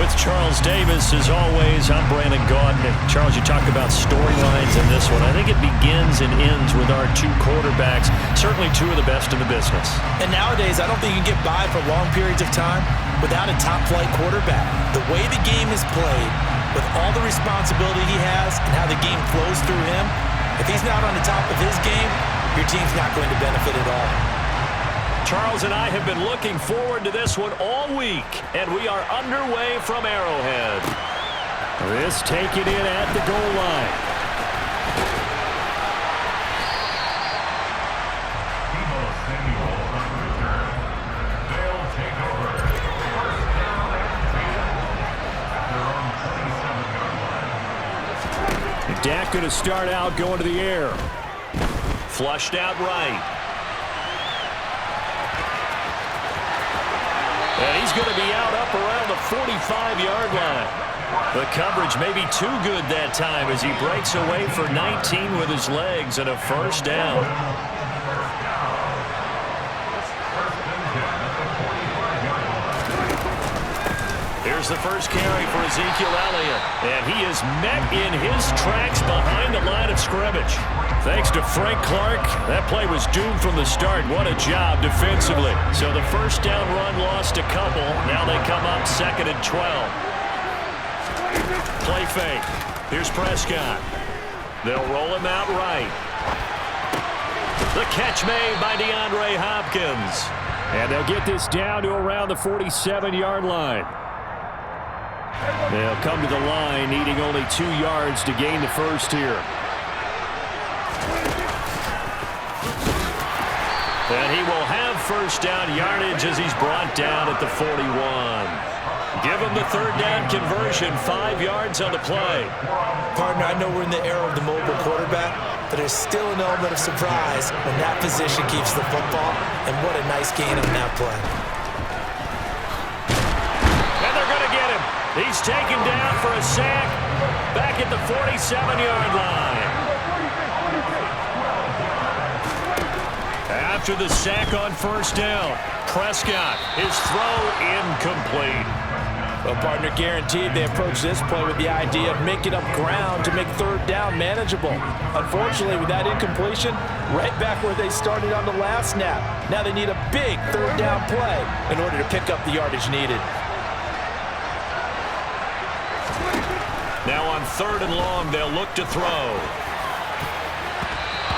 with Charles Davis. As always, I'm Brandon Gaudin. Charles, you talk about storylines in this one. I think it begins and ends with our two quarterbacks, certainly two of the best in the business. And nowadays, I don't think you can get by for long periods of time without a top-flight quarterback. The way the game is played, with all the responsibility he has and how the game flows through him, if he's not on the top of his game, your team's not going to benefit at all. Charles and I have been looking forward to this one all week, and we are underway from Arrowhead. This taken in at the goal line. They'll take over. First down and 10 at their own 27-yard line. Dak going to start out going to the air. Flushed out right. And he's going to be out up around the 45-yard line. The coverage may be too good that time as he breaks away for 19 with his legs and a first down. Here's the first carry for Ezekiel Elliott. And he is met in his tracks behind the line of scrimmage. Thanks to Frank Clark, that play was doomed from the start. What a job defensively. So the first down run lost a couple. Now they come up 2nd and 12. Play fake. Here's Prescott. They'll roll him out right. The catch made by DeAndre Hopkins. And they'll get this down to around the 47-yard line. They'll come to the line needing only 2 yards to gain the first here. And he will have first down yardage as he's brought down at the 41. Give him the third down conversion, 5 yards on the play. Partner, I know we're in the era of the mobile quarterback, but there's still an element of surprise when that position keeps the football, and what a nice gain on that play. And they're going to get him. He's taken down for a sack back at the 47-yard line. After the sack on first down, Prescott, his throw incomplete. Well, partner, guaranteed they approach this play with the idea of making up ground to make third down manageable. Unfortunately, with that incompletion, right back where they started on the last snap. Now they need a big third down play in order to pick up the yardage needed. Now on 3rd and long, they'll look to throw.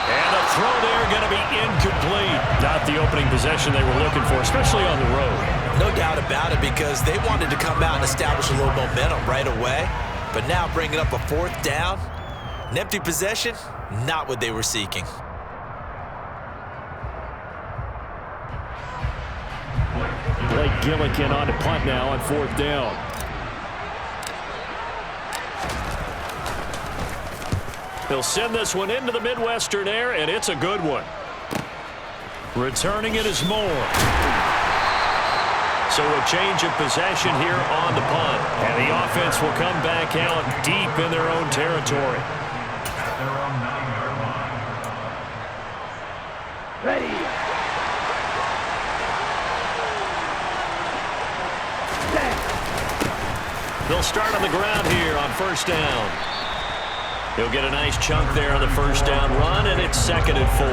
And the throw there going to be incomplete. Not the opening possession they were looking for, especially on the road. No doubt about it, because they wanted to come out and establish a little momentum right away. But now bringing up a 4th down, an empty possession, not what they were seeking. Blake Gillikin on to punt now on 4th down. They'll send this one into the Midwestern air, and it's a good one. Returning it is Moore. So a change of possession here on the punt. And the offense will come back out deep in their own territory. At their own 9-yard line. Ready. Set. They'll start on the ground here on first down. He'll get a nice chunk there on the first down run, and it's 2nd and 4.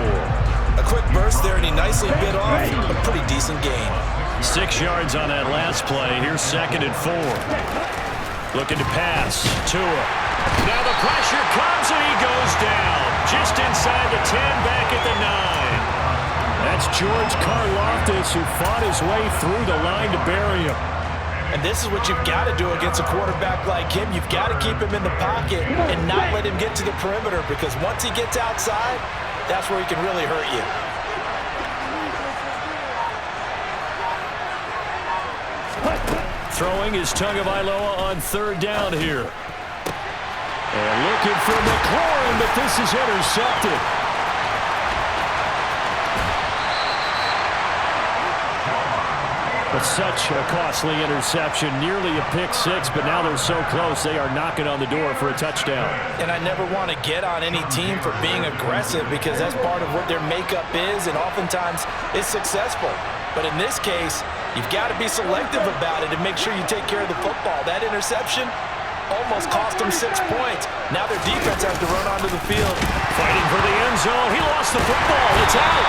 A quick burst there, and he nicely bit off a pretty decent gain. 6 yards on that last play. Here's 2nd and 4. Looking to pass. Tua. Now the pressure comes, and he goes down. Just inside the 10, back at the 9. That's George Karlaftis, who fought his way through the line to bury him. And this is what you've got to do against a quarterback like him. You've got to keep him in the pocket and not let him get to the perimeter, because once he gets outside, that's where he can really hurt you. Throwing is Tagovailoa on 3rd down here. And looking for McLaurin, but this is intercepted. But such a costly interception, nearly a pick-6, but now they're so close they are knocking on the door for a touchdown. And I never want to get on any team for being aggressive, because that's part of what their makeup is, and oftentimes it's successful. But in this case, You've got to be selective about it and make sure you take care of the football. That interception almost cost them 6 points. Now their defense has to run onto the field. Fighting for the end zone. He lost the football. It's out.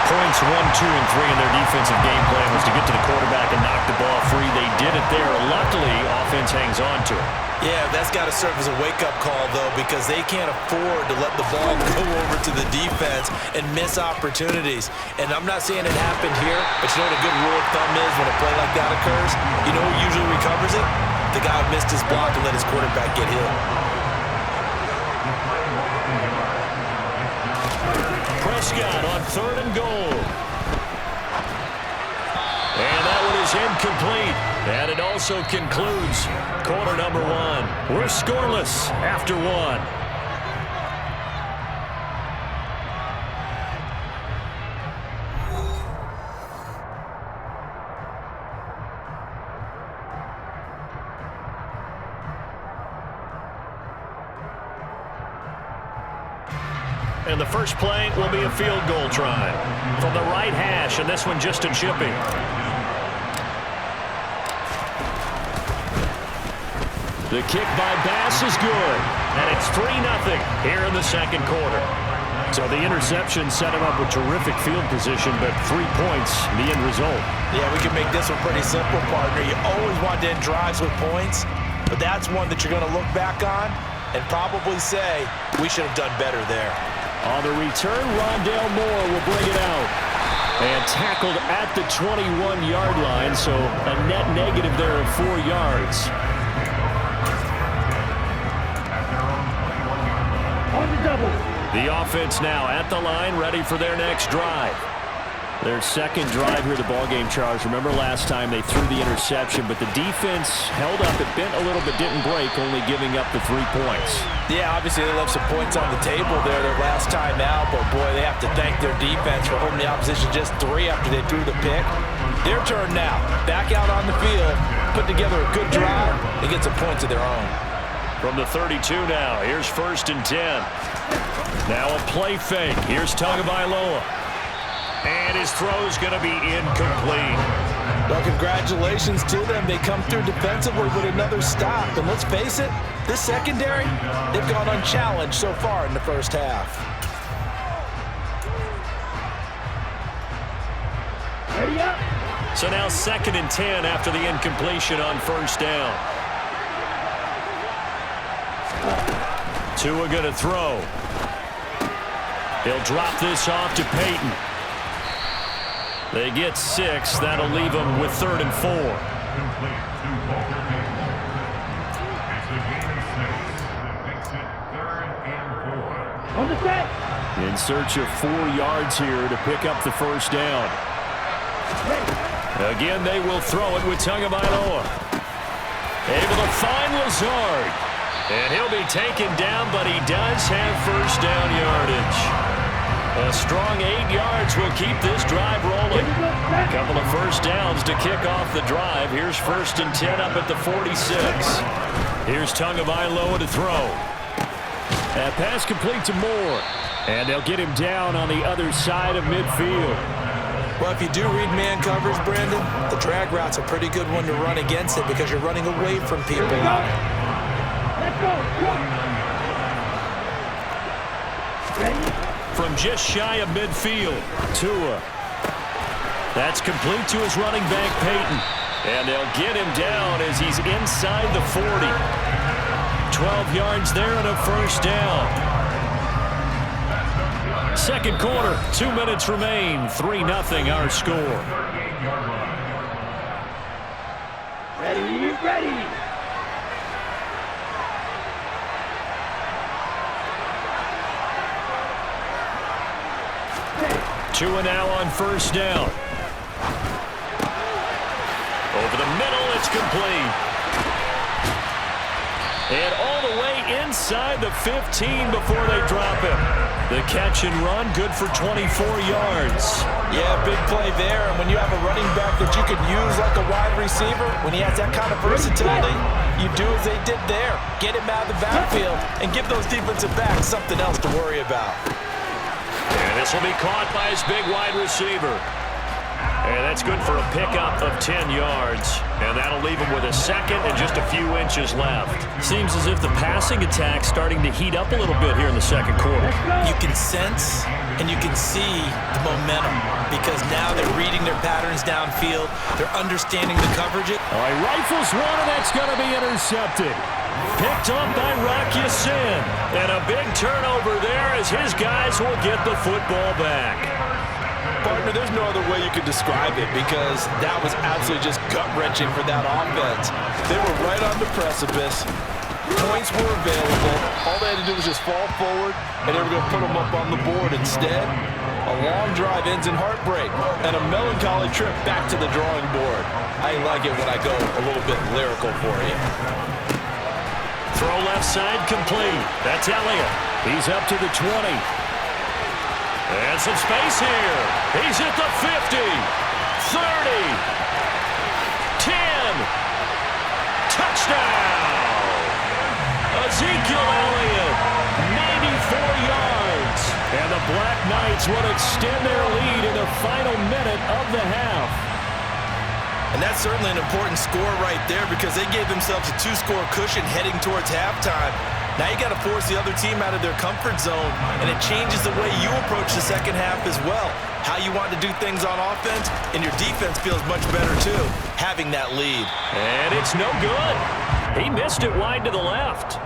Points 1, 2, and 3 in their defensive game plan was to get to the quarterback and knock the ball free. They did it there. Luckily, offense hangs on to it. Yeah, that's got to serve as a wake-up call, though, because they can't afford to let the ball go over to the defense and miss opportunities. And I'm not saying it happened here, but you know what a good rule of thumb is when a play like that occurs? You know who usually recovers it? The guy who missed his block and let his quarterback get hit. Prescott on 3rd and goal. And that one is incomplete. And it also concludes quarter number 1. We're scoreless after 1. And the first play will be a field goal try from the right hash, and this one just a chipping. The kick by Bass is good, and it's 3-0 here in the second quarter. So the interception set him up with terrific field position, but 3 points, the end result. Yeah, we can make this one pretty simple, partner. You always want to end drives with points, but that's one that you're going to look back on and probably say, we should have done better there. On the return, Rondale Moore will bring it out. And tackled at the 21-yard line, so a net negative there of 4 yards. The offense now at the line, ready for their next drive. Their second drive here, the ballgame, Charles. Remember last time they threw the interception, but the defense held up. It bent a little but didn't break, only giving up the 3 points. Yeah, obviously they left some points on the table there their last time out, but boy, they have to thank their defense for holding the opposition just 3 after they threw the pick. Their turn now. Back out on the field, put together a good drive, and get some points of their own. From the 32 now, here's 1st and 10. Now a play fake. Here's Tagovailoa. And his throw's going to be incomplete. Well, congratulations to them. They come through defensively with another stop. And let's face it, this secondary, they've gone unchallenged so far in the first half. Ready up. So now 2nd and 10 after the incompletion on 1st down. Tua going to throw. He'll drop this off to Peyton. They get 6. That'll leave them with 3rd and 4. On the set. In search of 4 yards here to pick up the 1st down. Again, they will throw it with Tagovailoa. Able to find Lazard. And he'll be taken down, but he does have 1st down yardage. A strong 8 yards will keep this drive rolling. A couple of 1st downs to kick off the drive. Here's 1st and 10 up at the 46. Here's Tagovailoa to throw. That pass complete to Moore. And they'll get him down on the other side of midfield. Well, if you do read man coverage, Brandon, the drag route's a pretty good one to run against it because you're running away from people. Let's go. Ready? From just shy of midfield, Tua. That's complete to his running back, Peyton. And they'll get him down as he's inside the 40. 12 yards there and a 1st down. Second quarter, 2 minutes remain. 3-0 our score. Ready. Tua now on 1st down. Over the middle, it's complete. And all the way inside the 15 before they drop him. The catch and run, good for 24 yards. Yeah, big play there. And when you have a running back that you could use like a wide receiver, when he has that kind of versatility, you do as they did there. Get him out of the backfield and give those defensive backs something else to worry about. And this will be caught by his big wide receiver. And that's good for a pickup of 10 yards. And that'll leave him with a second and just a few inches left. Seems as if the passing attack's starting to heat up a little bit here in the second quarter. You can sense and you can see the momentum because now they're reading their patterns downfield. They're understanding the coverage. All right, rifles one, and that's going to be intercepted. Picked up by Rock Ya-Sin. And a big turnover there as his guys will get the football back. Partner, there's no other way you could describe it because that was absolutely just gut-wrenching for that offense. They were right on the precipice. Points were available. All they had to do was just fall forward, and they were going to put them up on the board. Instead, a long drive ends in heartbreak and a melancholy trip back to the drawing board. I like it when I go a little bit lyrical for you. Throw left side complete. That's Elliott. He's up to the 20. And some space here. He's at the 50, 30, 10. Touchdown! Ezekiel Elliott, 94 yards. And the Black Knights will extend their lead in the final minute of the half. And that's certainly an important score right there because they gave themselves a 2-score cushion heading towards halftime. Now you got to force the other team out of their comfort zone, and it changes the way you approach the second half as well. How you want to do things on offense, and your defense feels much better too, having that lead. And it's no good. He missed it wide to the left.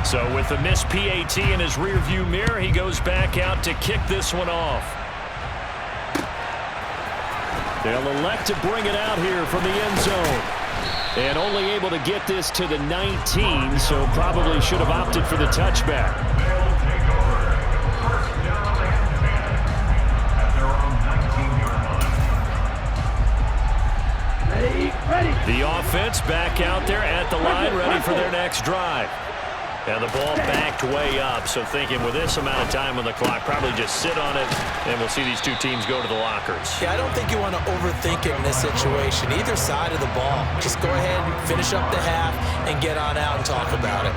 So with the missed PAT in his rearview mirror, he goes back out to kick this one off. They'll elect to bring it out here from the end zone. And only able to get this to the 19, so probably should have opted for the touchback. Ready. The offense back out there at the line, ready for their next drive. And the ball backed way up, so thinking with this amount of time on the clock, probably just sit on it, and we'll see these two teams go to the lockers. Yeah, I don't think you want to overthink it in this situation. Either side of the ball. Just go ahead and finish up the half and get on out and talk about it.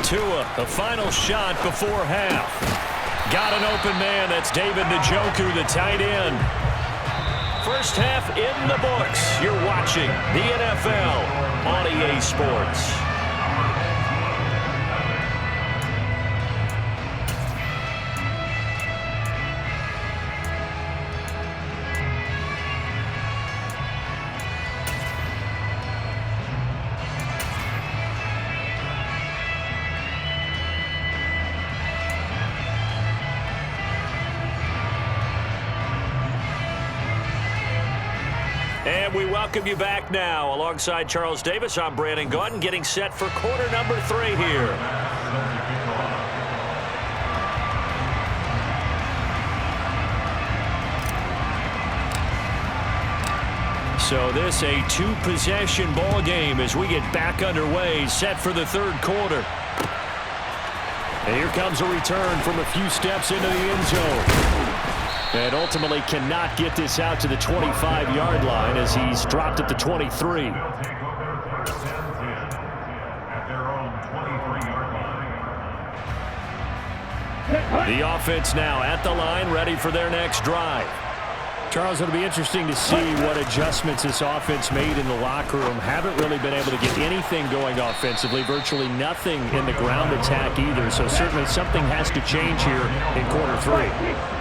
Tua, a final shot before half. Got an open man. That's David Njoku, the tight end. First half in the books. You're watching the NFL on EA Sports. And we welcome you back now. Alongside Charles Davis, I'm Brandon Gaudin, getting set for quarter number 3 here. So this a 2-possession ball game as we get back underway, set for the third quarter. And here comes a return from a few steps into the end zone. And ultimately cannot get this out to the 25-yard line as he's dropped at the 23. The offense now at the line, ready for their next drive. Charles, it'll be interesting to see what adjustments this offense made in the locker room. Haven't really been able to get anything going offensively, virtually nothing in the ground attack either. So certainly something has to change here in quarter 3.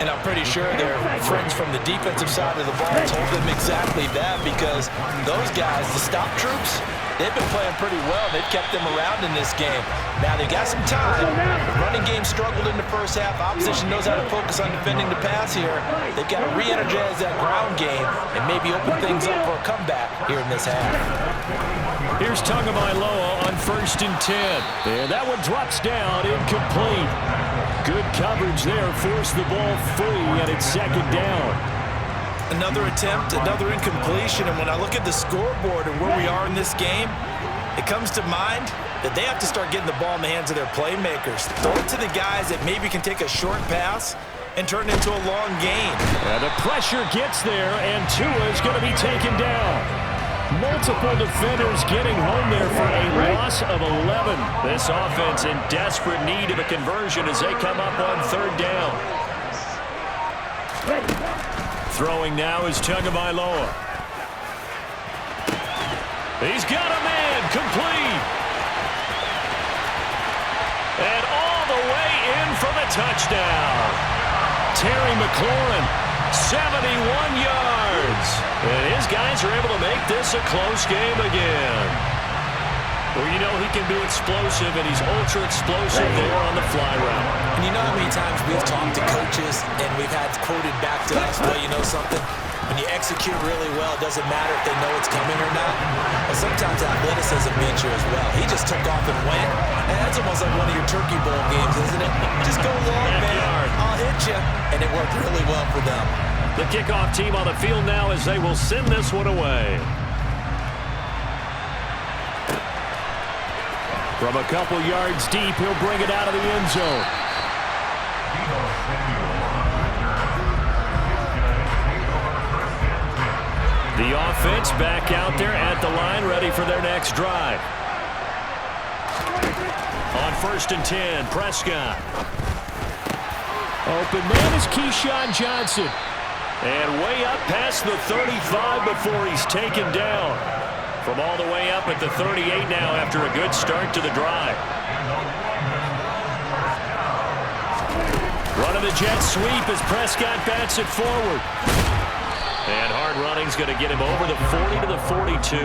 And I'm pretty sure their friends from the defensive side of the ball told them exactly that because those guys, the stop troops, they've been playing pretty well. They've kept them around in this game. Now they got some time. The running game struggled in the first half. Opposition knows how to focus on defending the pass here. They've got to re-energize that ground game and maybe open things up for a comeback here in this half. Here's Tagovailoa on 1st and 10. And that one drops down, incomplete. Good coverage there, forced the ball free, and it's 2nd down. Another attempt, another incompletion, and when I look at the scoreboard and where we are in this game, it comes to mind that they have to start getting the ball in the hands of their playmakers. Throw it to the guys that maybe can take a short pass and turn it into a long gain. And the pressure gets there, and Tua is going to be taken down. Multiple defenders getting home there for a loss of 11. This offense in desperate need of a conversion as they come up on third down. Throwing now is Tagovailoa. He's got a man, complete. And all the way in for the touchdown. Terry McLaurin, 71 yards. And his guys are able to make this a close game again. Well, you know he can be explosive, and he's ultra-explosive there on the fly route. And you know how many times we've talked to coaches and we've had quoted back to us, well, you know something? When you execute really well, it doesn't matter if they know it's coming or not. But sometimes athleticism means you as well. He just took off and went. And that's almost like one of your Turkey Bowl games, isn't it? Just go long, man. I'll hit you. And it worked really well for them. The kickoff team on the field now as they will send this one away. From a couple yards deep, he'll bring it out of the end zone. The offense back out there at the line, ready for their next drive. On 1st and 10, Prescott. Open man is Keyshawn Johnson. And way up past the 35 before he's taken down. From all the way up at the 38 now after a good start to the drive. Running the jet sweep as Prescott bats it forward. And hard running's going to get him over the 40 to the 42.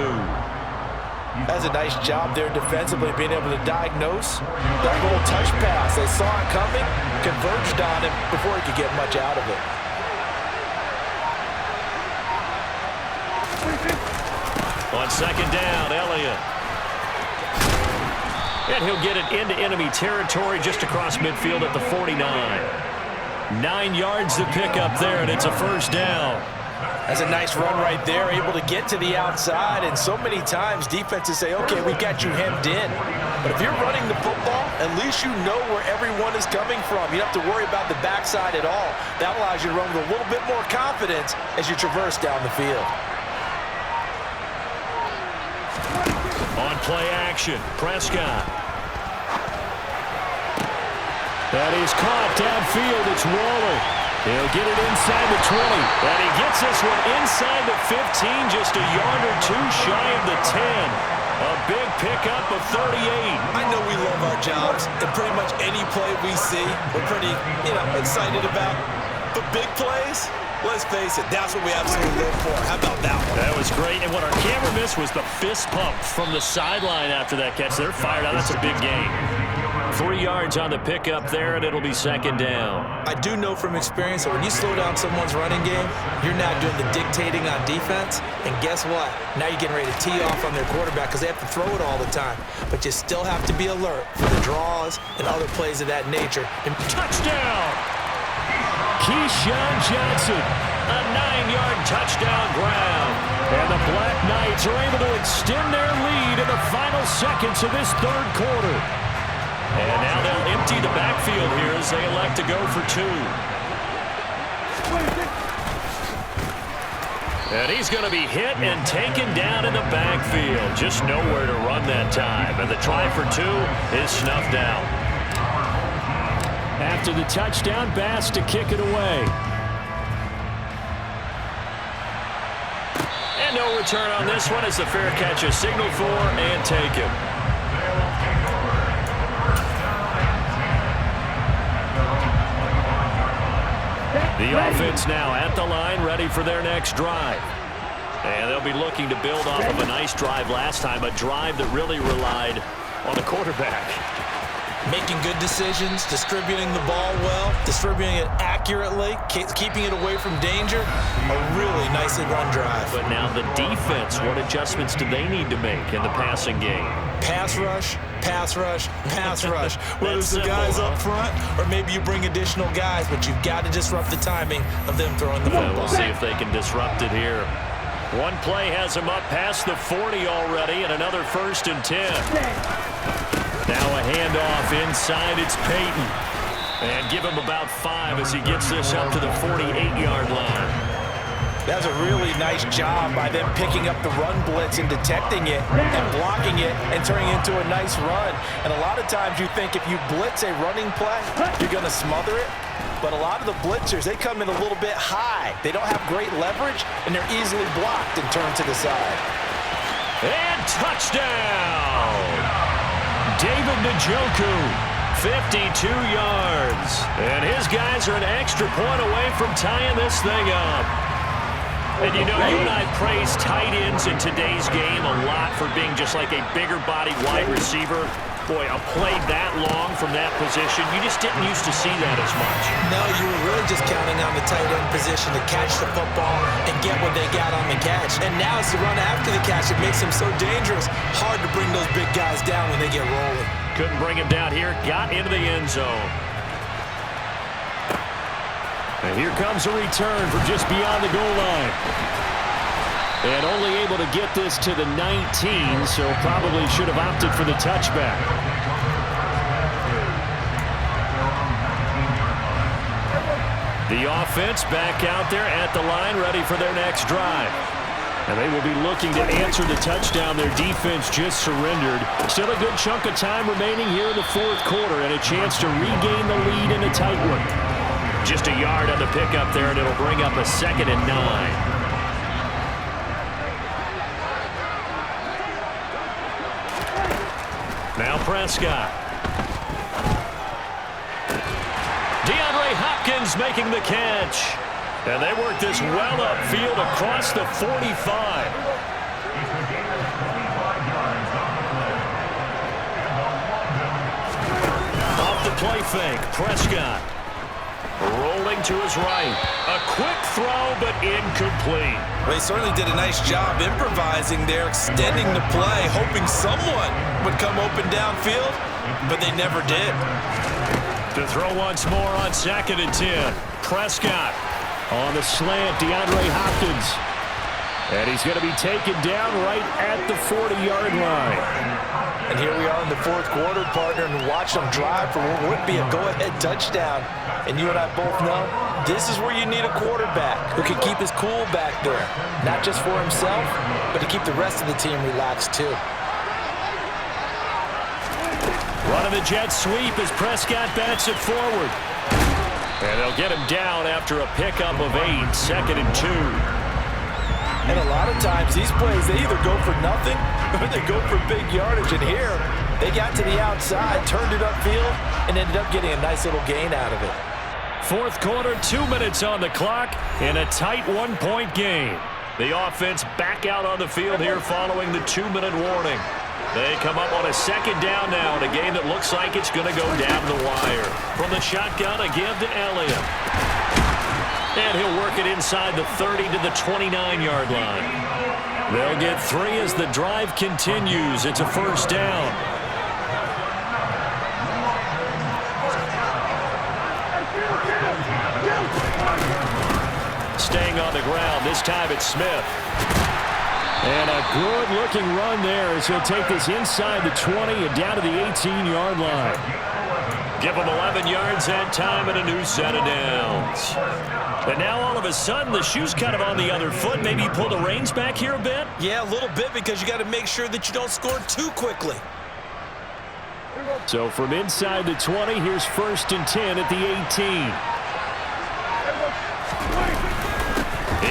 That's a nice job there defensively, being able to diagnose that little touch pass. They saw it coming, converged on him before he could get much out of it. On 2nd down, Elliott. And he'll get it into enemy territory just across midfield at the 49. 9 yards to pick up there, and it's a 1st down. That's a nice run right there, able to get to the outside. And so many times defenses say, okay, we got you hemmed in. But if you're running the football, at least you know where everyone is coming from. You don't have to worry about the backside at all. That allows you to run with a little bit more confidence as you traverse down the field. On play action, Prescott. That is caught downfield. It's Waller. He'll get it inside the 20. And he gets this one inside the 15, just a yard or two shy of the 10. A big pickup of 38. I know we love our jobs, and pretty much any play we see, we're pretty, excited about. But big plays, let's face it, that's what we absolutely live for. How about that one? That was great. And what our camera missed was the fist pump from the sideline after that catch. They're fired out. That's a big game. 3 yards on the pickup there, and it'll be 2nd down. I do know from experience that when you slow down someone's running game, you're now doing the dictating on defense. And guess what? Now you're getting ready to tee off on their quarterback because they have to throw it all the time. But you still have to be alert for the draws and other plays of that nature. And touchdown! Keyshawn Johnson, a 9-yard touchdown grab. And the Black Knights are able to extend their lead in the final seconds of this 3rd quarter. And now they'll empty the backfield here as they elect to go for 2. And he's going to be hit and taken down in the backfield. Just nowhere to run that time. And the try for 2 is snuffed out. After the touchdown, Bass to kick it away. And no return on this one as the fair catch is signaled for and taken. The offense now at the line, ready for their next drive. And they'll be looking to build off of a nice drive last time, a drive that really relied on the quarterback. Making good decisions, distributing the ball well, distributing it accurately, keeping it away from danger. A really nicely run drive. But now the defense, what adjustments do they need to make in the passing game? Pass rush, pass rush, pass rush. Whether it's the guys up front or maybe you bring additional guys, but you've got to disrupt the timing of them throwing the football. We'll see if they can disrupt it here. One play has him up past the 40 already, and another 1st and 10. Now a handoff inside. It's Peyton. And give him about 5 as he gets this up to the 48-yard line. That's a really nice job by them picking up the run blitz and detecting it and blocking it and turning it into a nice run. And a lot of times you think if you blitz a running play, you're going to smother it. But a lot of the blitzers, they come in a little bit high. They don't have great leverage, and they're easily blocked and turned to the side. And touchdown! David Njoku, 52 yards. And his guys are an extra point away from tying this thing up. And you know, you and I praise tight ends in today's game a lot for being just like a bigger-bodied wide receiver. Boy, a play that long from that position, you just didn't used to see that as much. No, you were really just counting on the tight end position to catch the football and get what they got on the catch. And now it's the run after the catch that makes him so dangerous. Hard to bring those big guys down when they get rolling. Couldn't bring him down here, got into the end zone. And here comes a return from just beyond the goal line. And only able to get this to the 19, so probably should have opted for the touchback. The offense back out there at the line, ready for their next drive. And they will be looking to answer the touchdown their defense just surrendered. Still a good chunk of time remaining here in the 4th quarter and a chance to regain the lead in a tight one. Just a yard on the pickup there, and it'll bring up a 2nd and 9. Now Prescott. DeAndre Hopkins making the catch. And they work this well upfield across the 45. Off the play fake, Prescott. Rolling to his right. A quick throw, but incomplete. They certainly did a nice job improvising there, extending the play, hoping someone would come open downfield, but they never did. To throw once more on 2nd and 10. Prescott on the slant, DeAndre Hopkins. And he's going to be taken down right at the 40-yard line. And here we are in the 4th quarter, partner, and watch them drive for what would be a go-ahead touchdown. And you and I both know this is where you need a quarterback who can keep his cool back there. Not just for himself, but to keep the rest of the team relaxed too. Running the jet sweep as Prescott bats it forward. And they'll get him down after a pickup of 8, 2nd and 2. And a lot of times these plays, they either go for nothing or they go for big yardage. And here, they got to the outside, turned it upfield, and ended up getting a nice little gain out of it. 4th quarter, 2 minutes on the clock in a tight 1-point game. The offense back out on the field here following the 2-minute warning. They come up on a 2nd down now in a game that looks like it's going to go down the wire. From the shotgun, a give to Elliott. And he'll work it inside the 30 to the 29-yard line. They'll get 3 as the drive continues. It's a 1st down. Staying on the ground. This time it's Smith. And a good-looking run there as he'll take this inside the 20 and down to the 18-yard line. Give him 11 yards that time and a new set of downs. And now all of a sudden the shoe's kind of on the other foot. Maybe you pull the reins back here a bit? Yeah, a little bit because you got to make sure that you don't score too quickly. So from inside the 20, here's 1st and 10 at the 18.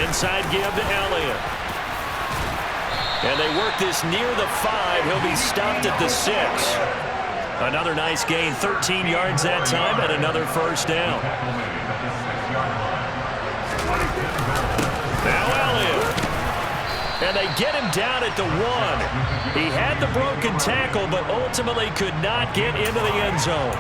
Inside give to Elliott. And they work this near the 5. He'll be stopped at the 6. Another nice gain, 13 yards that time, and another 1st down. Now Elliott. And they get him down at the 1. He had the broken tackle, but ultimately could not get into the end zone.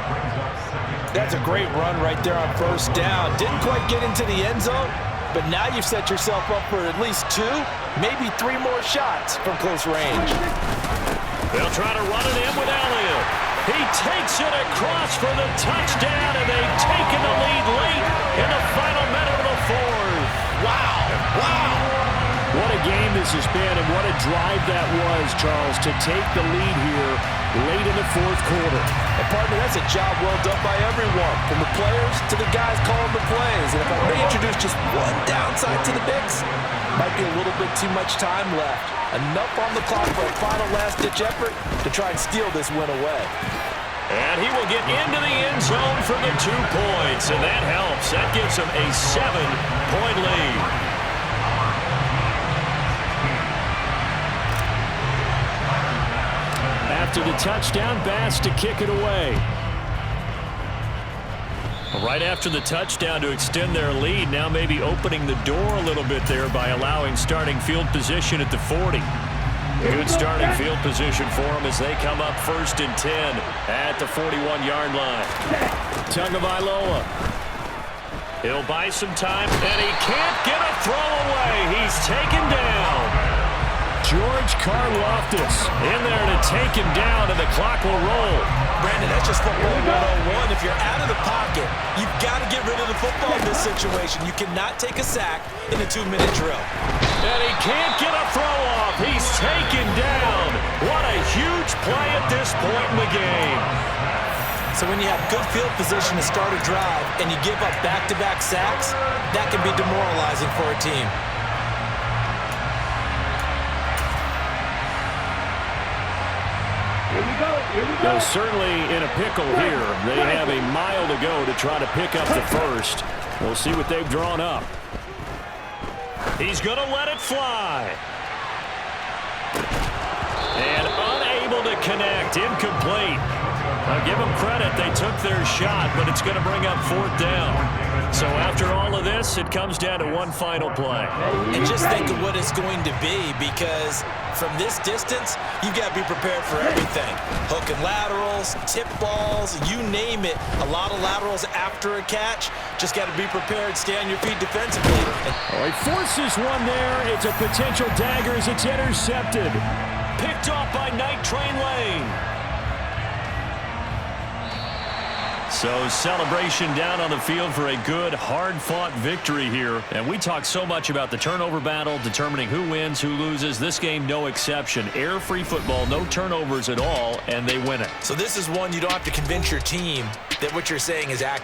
That's a great run right there on 1st down. Didn't quite get into the end zone, but now you've set yourself up for at least 2, maybe 3 more shots from close range. They'll try to run it in with Elliott. He takes it across for the touchdown, and they've taken the lead late in the final minute of the 4th. Wow. What a game this has been, and what a drive that was, Charles, to take the lead here late in the fourth quarter. And partner, that's a job well done by everyone, from the players to the guys calling the plays. And if I may introduce just one downside to the mix, might be a little bit too much time left. Enough on the clock for a final last-ditch effort to try and steal this win away. And he will get into the end zone for the 2 points, and that helps. That gives him a 7-point lead. After the touchdown, Bass to kick it away. Right after the touchdown to extend their lead, now maybe opening the door a little bit there by allowing starting field position at the 40. Good starting field position for them as they come up 1st and 10 at the 41-yard line. Tagovailoa. He'll buy some time, and he can't get a throw away. He's taken down. George Karlaftis in there to take him down, and the clock will roll. Brandon, that's just football 101. If you're out of the pocket, you've got to get rid of the football in this situation. You cannot take a sack in a 2-minute drill. And he can't get a throw off. He's taken down. What a huge play at this point in the game. So when you have good field position to start a drive and you give up back-to-back sacks, that can be demoralizing for a team. They're certainly in a pickle here. They have a mile to go to try to pick up the first. We'll see what they've drawn up. He's going to let it fly. And unable to connect. Incomplete. I'll give them credit. They took their shot, but it's going to bring up 4th down. So after all of this, it comes down to one final play. And just think of what it's going to be, because from this distance, you've got to be prepared for everything. Hook and laterals, tip balls, you name it. A lot of laterals after a catch. Just got to be prepared, stay on your feet defensively. Oh, he forces one there. It's a potential dagger as it's intercepted. Picked off by Night Train Lane. So celebration down on the field for a good, hard-fought victory here. And we talk so much about the turnover battle, determining who wins, who loses. This game, no exception. Air-free football, no turnovers at all, and they win it. So this is one you don't have to convince your team that what you're saying is accurate.